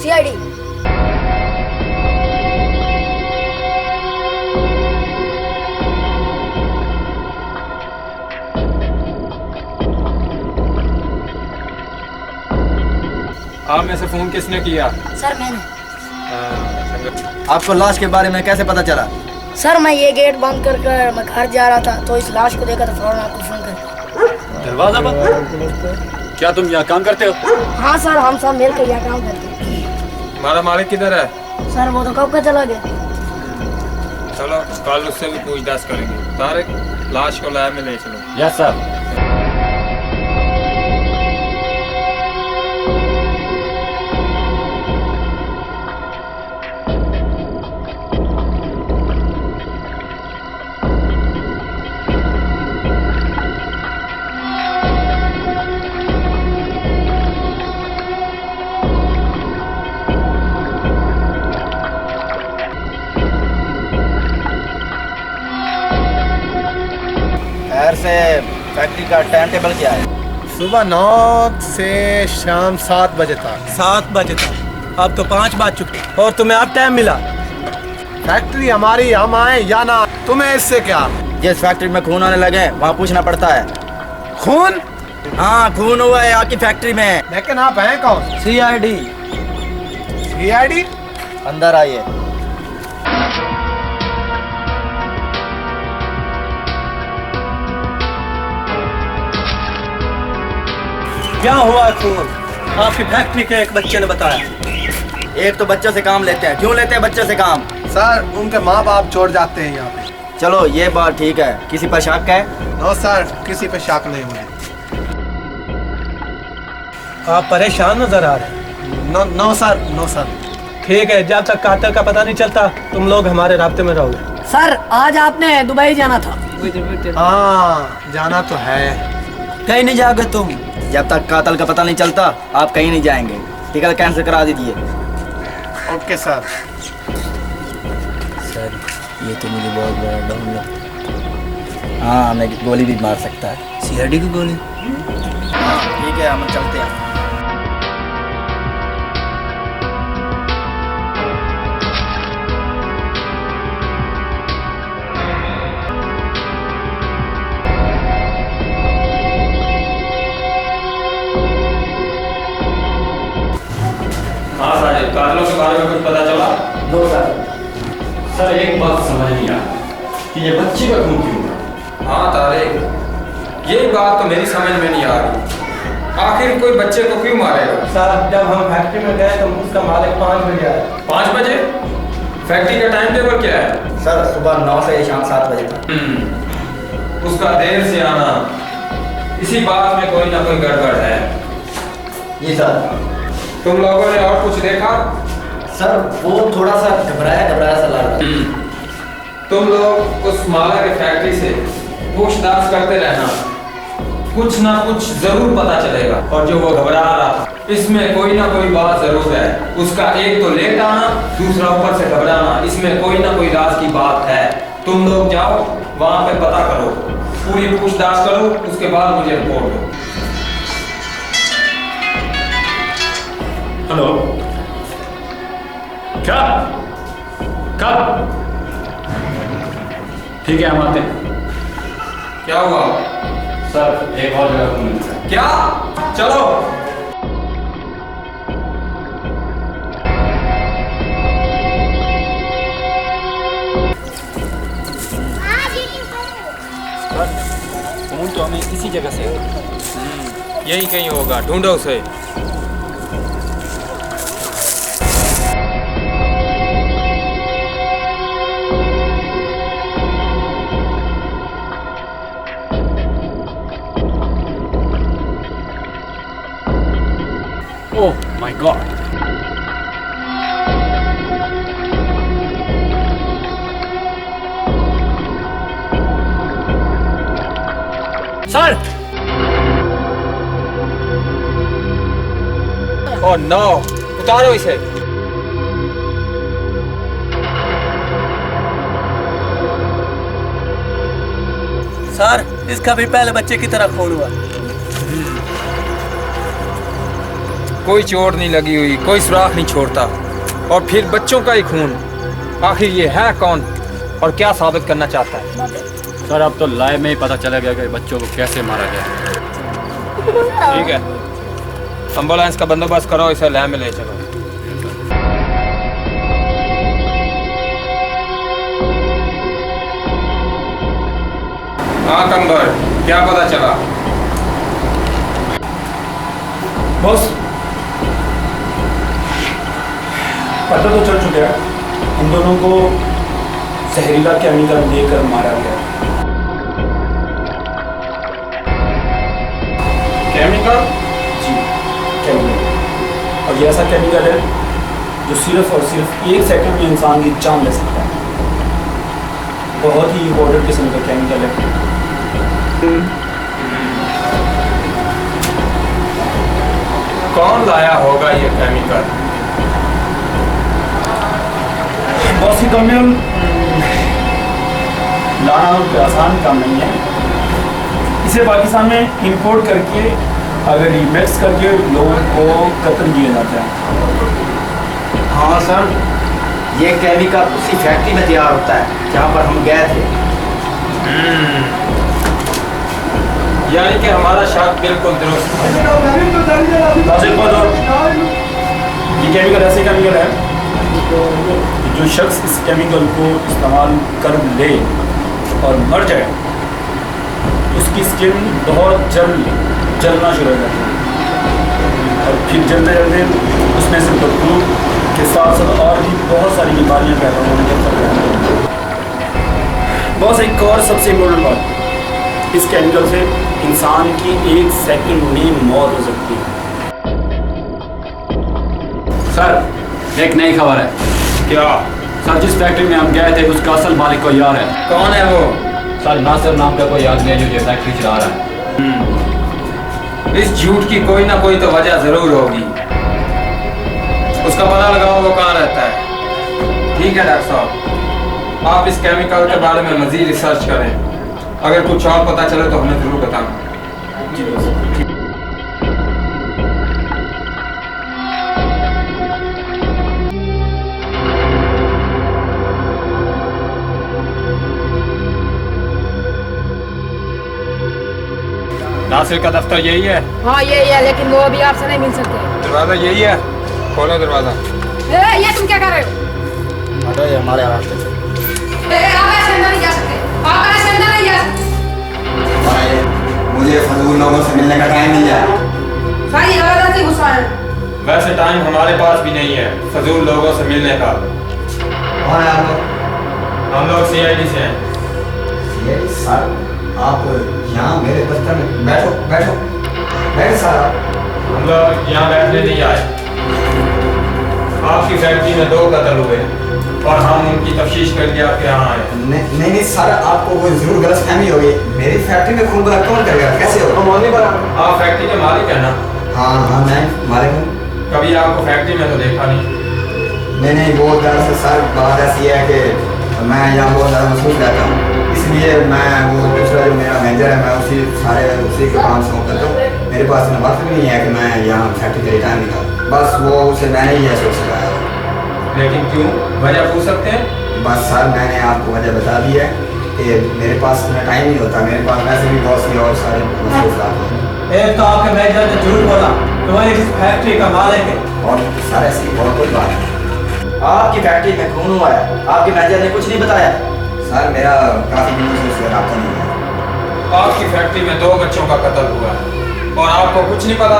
CID. आप में से फोन किसने किया? सर मैंने। आपको लाश के बारे में कैसे पता चला? सर मैं ये गेट बंद कर मैं घर जा रहा था तो इस लाश को देखा तो फौरन आपको फोन कर। दरवाजा बंद? क्या तुम यहाँ काम करते हो? हाँ सर, हम सब मिल कर यहाँ काम करते हैं। हमारा मालिक किधर है? सर वो तो कब का चला गया। चलो कल उससे भी पूछताछ करेंगे। तारिक, लाश को लैब में ले चलो। Yes sir. खैर से फैक्ट्री का टाइम टेबल क्या है? सुबह 9 से शाम 7 बजे तक। 7 बजे तक? अब तो 5 बज चुके और तुम्हें अब टाइम मिला। फैक्ट्री हमारी, हम आए या ना, तुम्हें इससे क्या? जिस फैक्ट्री में खून होने लगे वहाँ पूछना पड़ता है। खून? हाँ खून हुआ है आपकी फैक्ट्री में। लेकिन आप हैं कौन? सीआईडी। सीआईडी? अंदर आइए। क्या हुआ खून? आपकी फैक्ट्री के एक बच्चे ने बताया। एक तो बच्चों से काम लेते हैं। क्यों लेते हैं बच्चों से काम? सर उनके माँ बाप छोड़ जाते हैं यहाँ पे। चलो ये बात ठीक है। किसी पर शक है? नो सर, किसी पे शक नहीं मुझे। आप परेशान नजर आ रहे हैं। No no sir, no sir. ठीक है, जब तक कातिल का पता नहीं चलता तुम लोग हमारे राब्ते में रहोगे। सर आज आपने दुबई जाना था। हाँ जाना तो है। कहीं नहीं जाओगे तुम। जब तक कातिल का पता नहीं चलता आप कहीं नहीं जाएंगे। टिकट कैंसिल करा दीजिए। Okay sir. सर ये तो मुझे बहुत बड़ा डाउन लगा। हाँ हमें गोली भी मार सकता है। सीआईडी की गोली? हाँ ठीक है हम चलते हैं। हाँ साजिद, कातिलों के बारे में कुछ पता चला? No sir. सर एक बात समझ नहीं आ कि ये बच्ची का खून क्यों हुआ? हाँ तारिक, ये बात तो मेरी समझ में नहीं आ रही। आखिर कोई बच्चे को क्यों मारेगा? सर जब हम फैक्ट्री में गए तो उसका मालिक 5 बजे आया। 5 बजे? फैक्ट्री का टाइम टेबल क्या है? सर सुबह 9 से शाम 7 बजे तक। उसका देर से आना, इसी बात में कोई ना कोई गड़बड़ है। जी सर। तुम लोगों ने और कुछ देखा? सर वो थोड़ा सा घबराया सा लग रहा था। तुम लोग उस माला के फैक्ट्री से पूछताछ करते रहना, कुछ ना कुछ जरूर पता चलेगा। और जो वो घबरा रहा था, इसमें कोई ना कोई बात जरूर है। उसका एक तो लेट आना, दूसरा ऊपर से घबराना, इसमें कोई ना कोई राज की बात है। तुम लोग जाओ वहां पे पता करो, पूरी पूछताछ करो, उसके बाद मुझे रिपोर्ट दो। हेलो, क्या? कब? ठीक है हम आते हैं। क्या हुआ? सर एक और जगह खून मिला है। क्या? चलो। खून तो हमें इसी जगह से यही कहीं होगा, ढूंढो उसे। Oh my God. Sir oh no, उतारो इसे। सर इसका भी पहले बच्चे की तरह खून हुआ। कोई चोट नहीं लगी हुई, कोई सुराख नहीं छोड़ता। और फिर बच्चों का ही खून, आखिर ये है कौन और क्या साबित करना चाहता है? सर अब तो लाइव में ही पता चलेगा कि बच्चों को कैसे मारा गया। ठीक है, एम्बुलेंस का बंदोबस्त करो, इसे लैब में ले चलो। हाँ कंबर, क्या पता चला? बॉस, पता तो चल चुका है, उन दोनों को जहरीला केमिकल देकर मारा गया। केमिकल? जी, केमिकल। और ये ऐसा केमिकल है जो सिर्फ और सिर्फ 1 सेकंड में इंसान की जान ले सकता है। बहुत ही इम्पोर्टेंट किस्म का केमिकल है। कौन लाया होगा ये केमिकल? बहुत सी केमिकल लाना कोई आसान काम नहीं है। इसे पाकिस्तान में इंपोर्ट करके अगर ये मिक्स करके लोगों को कत्ल किया जाता है। हाँ सर, ये केमिकल उसी फैक्ट्री में तैयार होता है जहाँ पर हम गए थे। यानी कि हमारा शक बिल्कुल दुरुस्त है। ये केमिकल ऐसे केमिकल है कि जो शख्स इस केमिकल को इस्तेमाल कर ले और मर जाए, उसकी स्किन बहुत जल्द जलना शुरू हो जाती है और फिर जलते जलते उसमें से बदबू के साथ साथ और भी बहुत सारी बीमारियाँ पैदा होने के खतरे। बहुत एक और सबसे इम्पोर्टेंट बात, इस केमिकल से इंसान की 1 सेकंड में मौत हो सकती है। सर एक नई खबर है। क्या? सर जिस फैक्ट्री में हम गए थे उसका असल मालिक कोई यार है। कौन है वो? सर नासिर नाम का कोई आदमी है जो ये फैक्ट्री चला रहा है। इस झूठ की कोई ना कोई तो वजह जरूर होगी। उसका पता लगाओ वो कहाँ रहता है। ठीक है डॉक्टर साहब, आप इस केमिकल के बारे में मजीद रिसर्च करें। अगर कुछ और पता चले तो हमें जरूर बताना। जी बस। नासिर का दफ्तर यही है? हाँ यही है, लेकिन वो अभी आपसे नहीं मिल सकते। दरवाजा यही है, खोलो दरवाजा। ये तुम क्या कर रहे हो? हटो, ये हमारे रास्ते से। आप ऐसे अंदर नहीं जा सकते, आप ऐसे अंदर नहीं जा सकते। मुझे फजूल लोगों से मिलने का टाइम नहीं है। भाई जबरदस्ती गुस्सा है। वैसे टाइम हमारे पास भी नहीं है फजूल लोगों से मिलने का। कौन है आप लोग? हम लोग CID से हैं। ये सर, आप यहाँ मेरे दफ्तर में बैठो बैठो बैठो सर। हम लोग यहाँ बैठने नहीं आए। आपकी फैक्ट्री में 2 कत्ल हुए और हम उनकी तफ्तीश करके आपके यहाँ आए। नहीं सर, आपको कोई जरूर गलतफहमी होगी। मेरी फैक्ट्री में खून भरा कौन करेगा? कैसे होगा? आप फैक्ट्री के मालिक हैं ना? हाँ मैं मालिक हूँ। कभी आपको फैक्ट्री में तो देखा नहीं। नहीं वो दरअसल सर बात ऐसी है कि मैं यहाँ बहुत ज़्यादा मसरूफ रहता हूँ, इसलिए मैं वो दूसरा जो मेरा मैनेजर है मैं उसी के काम से करता हूँ। मेरे पास इतना वक्त भी नहीं है कि मैं यहाँ फैक्ट्री के रिटायर निकाल, बस वो उसे मैंने ही सोच सकाया। लेकिन क्यों, वजह पूछ सकते हैं? बस सर मैंने आपको वजह बता दी है कि मेरे पास इतना टाइम नहीं होता। मेरे पास वैसे भी बहुत सी और सारे मसरूफियात हैं। एक तो आपके मैनेजर ने झूठ बोला, तुम्हारी इस फैक्ट्री का मालिक है। और सर ऐसी बहुत कोई बात है। आपकी फैक्ट्री में खून हुआ है, आपके मैनेजर ने कुछ नहीं बताया? सर मेरा काफ़ी दिनों से उससे रब्ता नहीं है। आपकी फैक्ट्री में 2 बच्चों का कत्ल हुआ और आपको कुछ नहीं पता?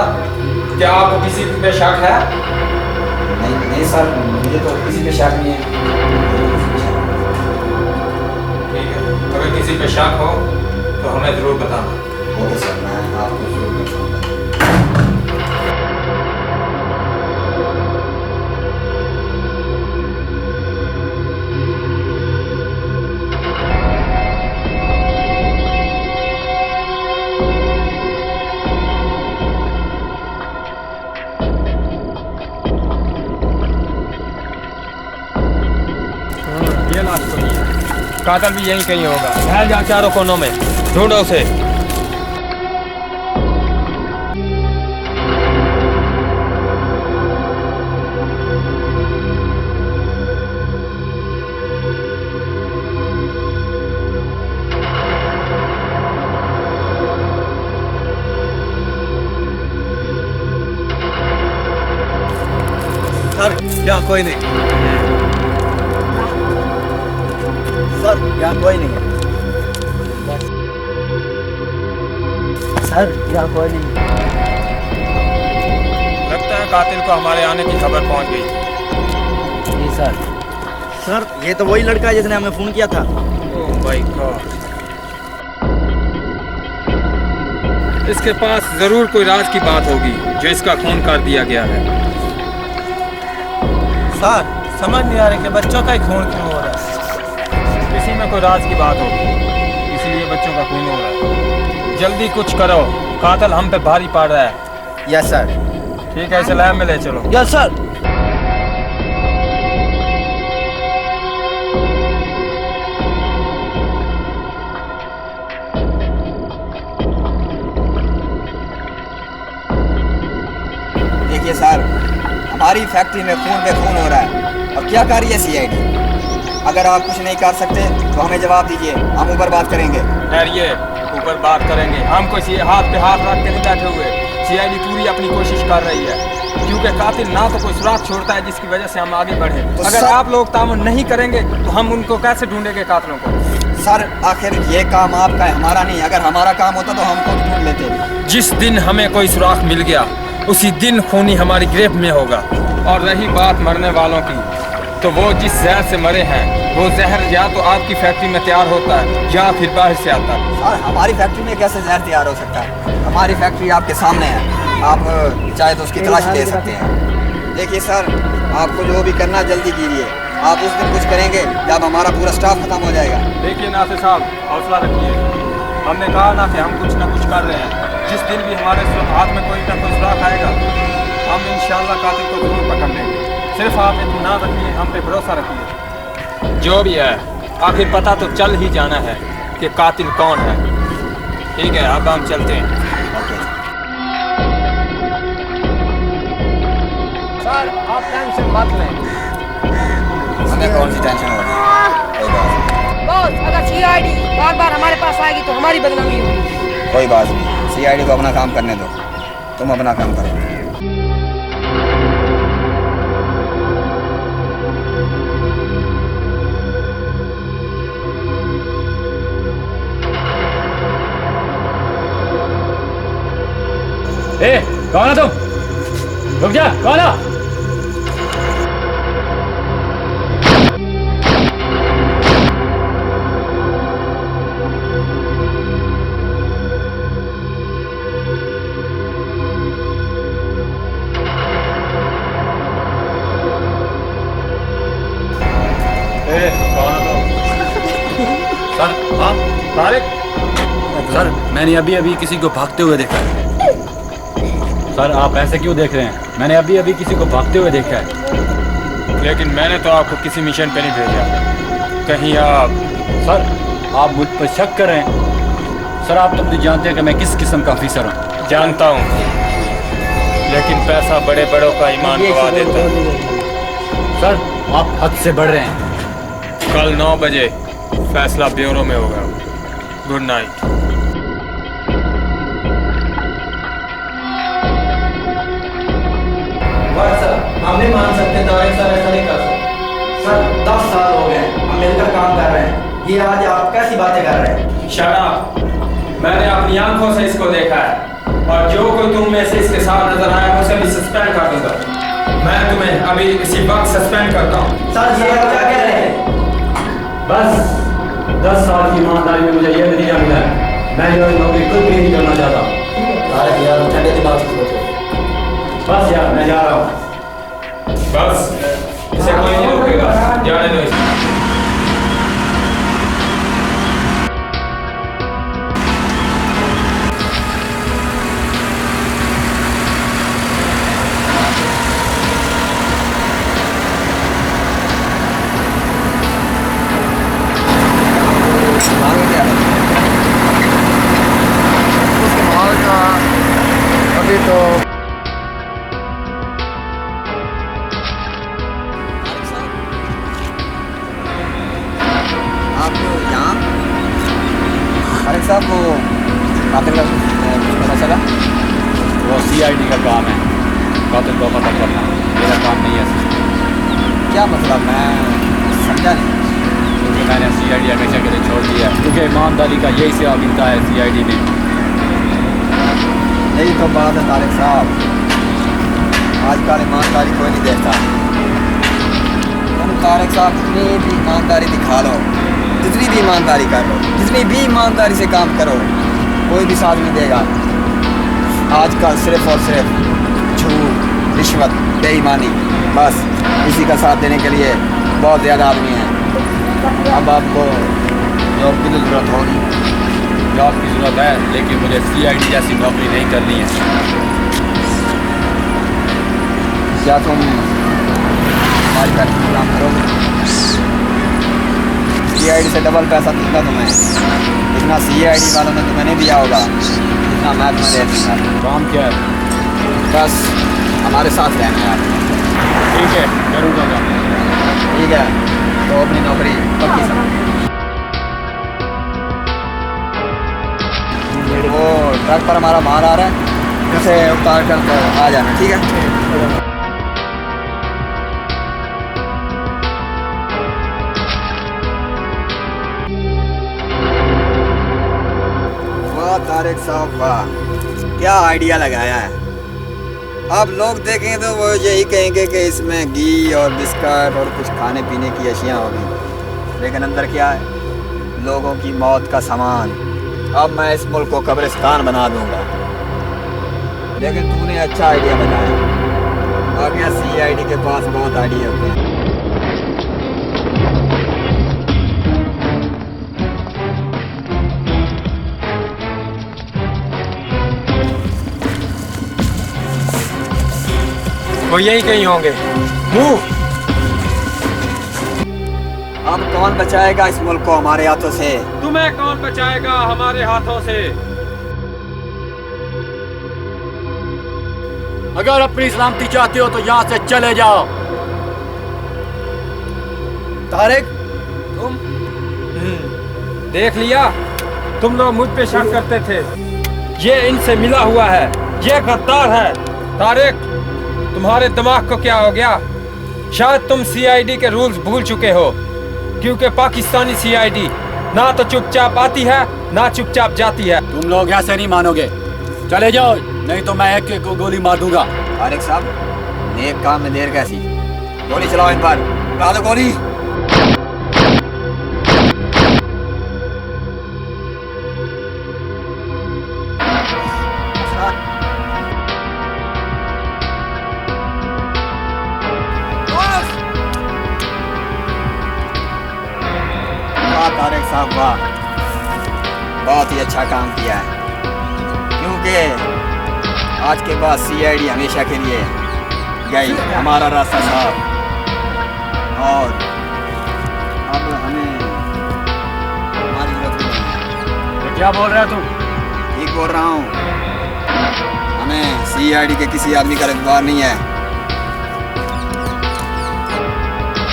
क्या आपको किसी पे शक है? नहीं सर, मुझे तो किसी पे शक नहीं है। ठीक है, अगर किसी पे शक हो तो हमें ज़रूर बताना। ओके सर, मैं आपको जरूर बताऊंगा। ये लाश तो नहीं है, कातल भी यहीं कहीं होगा। फैल जा चारों कोनों में, ढूंढो उसे। यहाँ कोई नहीं। सर यहाँ कोई नहीं है। सर यहाँ कोई नहीं है। लगता है कातिल को हमारे आने की खबर पहुंच गई। जी सर। सर ये तो वही लड़का है जिसने हमें फोन किया था। ओह माय गॉड। इसके पास जरूर कोई राज की बात होगी जो इसका खून कर दिया गया है। सर समझ नहीं आ रहा कि बच्चों का ही खून क्यों हो रहा है। किसी में कोई राज की बात होगी, इसीलिए बच्चों का खून हो रहा है। जल्दी कुछ करो, कातिल हम पे भारी पड़ रहा है। Yes sir. ठीक है, इसे लैब में ले चलो। Yes sir. देखिए सर, हमारी फैक्ट्री में खून पे खून हो रहा है और क्या कर रही है सीआईडी। अगर आप कुछ नहीं कर सकते तो हमें जवाब दीजिए, हम ऊपर बात करेंगे। ठहरिए, ऊपर बात करेंगे। हम कोई हाथ पे हाथ रख के नहीं बैठे हुए। सीआईडी पूरी अपनी कोशिश कर रही है, क्योंकि कातिल ना तो कोई सुराग छोड़ता है जिसकी वजह से हम आगे बढ़े। तो अगर आप लोग तामुन नहीं करेंगे तो हम उनको कैसे ढूंढेंगे कातिलों को? सर आखिर ये काम आपका है, हमारा नहीं। अगर हमारा काम होता तो हम खुद ढूंढ लेते। जिस दिन हमें कोई सुराग मिल गया उसी दिन खूनी हमारी गिरफ्त में होगा। और रही बात मरने वालों की, तो वो जिस जहर से मरे हैं वो जहर या तो आपकी फैक्ट्री में तैयार होता है या फिर बाहर से आता है। सर हमारी फैक्ट्री में कैसे जहर तैयार हो सकता है? हमारी फैक्ट्री आपके सामने है, आप चाहे तो उसकी तलाश ले सकते हैं। देखिए सर, आपको जो भी करना जल्दी कीजिए। आप उस दिन कुछ करेंगे जब हमारा पूरा स्टाफ खत्म हो जाएगा। देखिए नासिर साहब, हौसला रखिए। हमने कहा ना कि हम कुछ ना कुछ कर रहे हैं। जिस दिन भी हमारे हाथ में कोई ना कोई सुराग आएगा हम इंशाल्लाह कातिल को जरूर पकड़ लेंगे। सिर्फ आप इत्मीनान रखिए, हम पे भरोसा रखिए। जो भी है, आखिर पता तो चल ही जाना है कि कातिल कौन है। ठीक है, अब हम चलते हैं। सर आप टेंशन मत लें। हमें कौन सी टेंशन हो रही है? कोई बात नहीं। बॉस, अगर सीआईडी बार बार हमारे पास आएगी तो हमारी बदनामी होगी। कोई बात नहीं, सीआईडी को अपना काम करने दो, तुम अपना काम करो। ए, कौन है तुम? रुक जा, कौन है? हाँ तारिक। सर मैंने अभी अभी किसी को भागते हुए देखा है। सर आप ऐसे क्यों देख रहे हैं? मैंने अभी अभी किसी को भागते हुए देखा है। लेकिन मैंने तो आपको किसी मिशन पे नहीं भेजा। कहीं आप... सर आप मुझ पर शक कर रहे हैं? सर आप तो मुझे जानते हैं कि मैं किस किस्म का ऑफिसर हूँ। जानता हूँ, लेकिन पैसा बड़े बड़ों का ईमान गवा देता है। सर आप हद से बढ़ रहे हैं। कल 9 बजे फैसला ब्यूरो में होगा। Good night. सर हम नहीं मान सकते, तारिक सर ऐसा नहीं कर सकते। सर 10 साल हो गए हम मिलकर काम कर रहे हैं, ये आज आप कैसी बातें कर रहे हैं? शराब, मैंने अपनी आंखों से इसको देखा है और जो कोई तुम में से इसके साथ नजर आया उसे भी सस्पेंड कर दूंगा। मैं तुम्हें अभी इसी वक्त सस्पेंड करता हूँ। सर ये आप क्या कह रहे हैं? बस 10 साल की ईमानदारी में मुझे यह नतीजा मिला है। मैं ये नौकरी खुद भी नहीं करना चाहता। तारिक यार ठंडे दिमाग से सोचो। बस यार मैं जा रहा हूँ। बस इसे कोई नहीं रोकेगा, जाने दो इसे। उसके माल का अभी तो आप यहाँ तारिक साहब को कातिल का कुछ पता चला? वो CID का काम है, कातिल को पता करना। मेरा काम नहीं है। क्या मतलब, मैं समझा नहीं। क्योंकि मैंने CID हमेशा के लिए छोड़ दिया है, क्योंकि ईमानदारी का यही सेवा मिलता है CID में। यही तो बात है तारिक साहब, आजकल ईमानदारी कोई नहीं देखता। तुम तारिक साहब जितनी भी ईमानदारी दिखा लो, जितनी भी ईमानदारी कर लो, जितनी भी ईमानदारी से काम करो, कोई भी साथ नहीं देगा। आजकल सिर्फ और सिर्फ झूठ, रिश्वत, बेईमानी, बस इसी का साथ देने के लिए बहुत ज़्यादा आदमी हैं। अब आपको जॉब की ज़रूरत होगी। जॉब की ज़रूरत है, लेकिन मुझे CID जैसी नौकरी नहीं करनी है। क्या तुम हमारी फैक्ट्री में काम करोगे? CID से डबल पैसा दूंगा तुम्हें, इतना CID वालों ने तुम्हें नहीं दिया होगा जितना मैं तुम्हें दे दूँगा। काम क्या है? बस हमारे साथ रहना है। ठीक है, करूँगा काम। ठीक है, तो अपनी नौकरी पक्की समझ। वो ट्रक पर हमारा माल आ रहा है, उसे उतार कर तो आ जाना। ठीक है। वाह तारिक साहब, वाह क्या आइडिया लगाया है। अब लोग देखेंगे तो वो यही कहेंगे कि इसमें घी और बिस्कुट और कुछ खाने पीने की अशियाँ होगी, लेकिन अंदर क्या है? लोगों की मौत का सामान। अब मैं इस मुल्क को कब्रिस्तान बना दूंगा। लेकिन तूने अच्छा आइडिया बनाया। आगे CID के पास बहुत आइडिया होते हैं। वो यही कहीं होंगे। मूव। अब कौन बचाएगा इस मुल्क को हमारे हाथों से? तुम्हें कौन बचाएगा हमारे हाथों से? अगर अपनी सलामती चाहते हो तो यहाँ से चले जाओ। तारिक, तुम देख लिया, तुम लोग मुझ पे शक करते थे। ये इनसे मिला हुआ है, ये गद्दार है। तारिक, तुम्हारे दिमाग को क्या हो गया? शायद तुम CID के रूल्स भूल चुके हो, क्योंकि पाकिस्तानी CID ना तो चुपचाप आती है ना चुपचाप जाती है। तुम लोग ऐसे नहीं मानोगे, चले जाओ, नहीं तो मैं एक को गोली मार दूंगा। तारिक साहब, नेक काम में देर कैसी? गोली चलाओ इन पर। चला दो गोली। तारिक साहब, वाह, बहुत ही अच्छा काम किया है। क्योंकि आज के बाद CID हमेशा के लिए गई, हमारा रास्ता साफ। और अब हमें हमारी जरूरत भी नहीं है। ये क्या बोल रहे हो तुम? ठीक बोल रहा हूँ, हमें CID के किसी आदमी का एतबार नहीं है।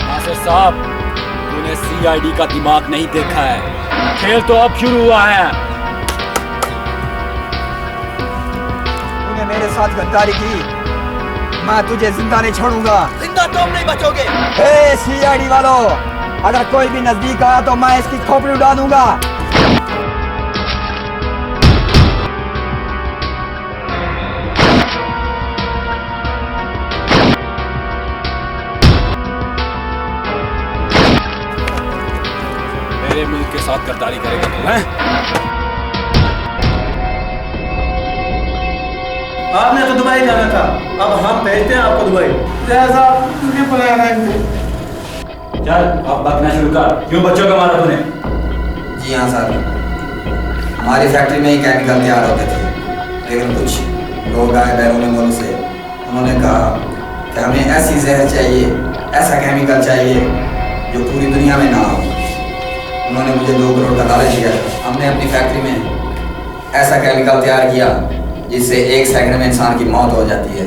नासिर साहब, तूने CID का दिमाग नहीं देखा है। खेल तो अब शुरू हुआ है। तूने मेरे साथ गद्दारी की, मैं तुझे जिंदा नहीं छोड़ूंगा। जिंदा तुम नहीं बचोगे। हे CID वालों, अगर कोई भी नजदीक आया तो मैं इसकी खोपड़ी उड़ा दूंगा। मेरे मुल्क के साथ गद्दारी करेगा तू, हैं? आपने तो दुबई जाना था, अब हम भेजते हैं आपको दुबई। जैसा तुझे प्लान है। चल अब बकना शुरू कर, क्यों बच्चों का मारा तूने? जी हाँ सर, हमारी फैक्ट्री में ही केमिकल तैयार होते थे, लेकिन कुछ लोग आए बैरूनी मुल्क से। उन्होंने कहा कि हमें ऐसी जहर चाहिए, ऐसा केमिकल चाहिए जो पूरी दुनिया में ना हो। उन्होंने मुझे 2 करोड़ का लालच दिया। हमने अपनी फैक्ट्री में ऐसा केमिकल तैयार किया जिससे 1 सेकंड में इंसान की मौत हो जाती है।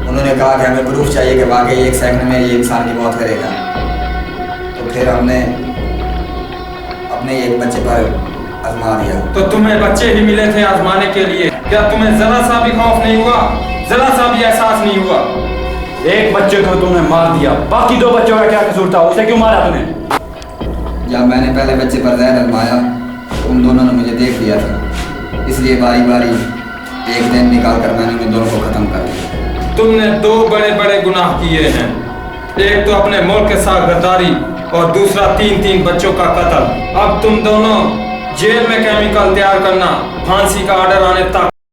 उन्होंने कहा कि हमें प्रूफ चाहिए कि वाकई 1 सेकंड में ये इंसान की मौत करेगा। तो फिर हमने अपने एक बच्चे पर आजमा दिया। तो तुम्हें बच्चे ही मिले थे आजमाने के लिए? क्या तुम्हें जरा सा भी खौफ नहीं हुआ, जरा सा भी एहसास नहीं हुआ? एक बच्चे को तुमने मार दिया, बाकी 2 बच्चों का क्या कसूर था? उसे क्यों मारा तूने? जब मैंने पहले बच्चे पर जहर आजमाया तो उन दोनों ने मुझे देख लिया था, इसलिए बारी बारी एक दिन निकाल कर मैंने उन दोनों को खत्म कर दिया। तुमने 2 बड़े बड़े गुनाह किए हैं, एक तो अपने मुल्क के साथ गद्दारी और दूसरा 3 बच्चों का कत्ल। अब तुम दोनों जेल में केमिकल तैयार करना, फांसी का ऑर्डर आने तक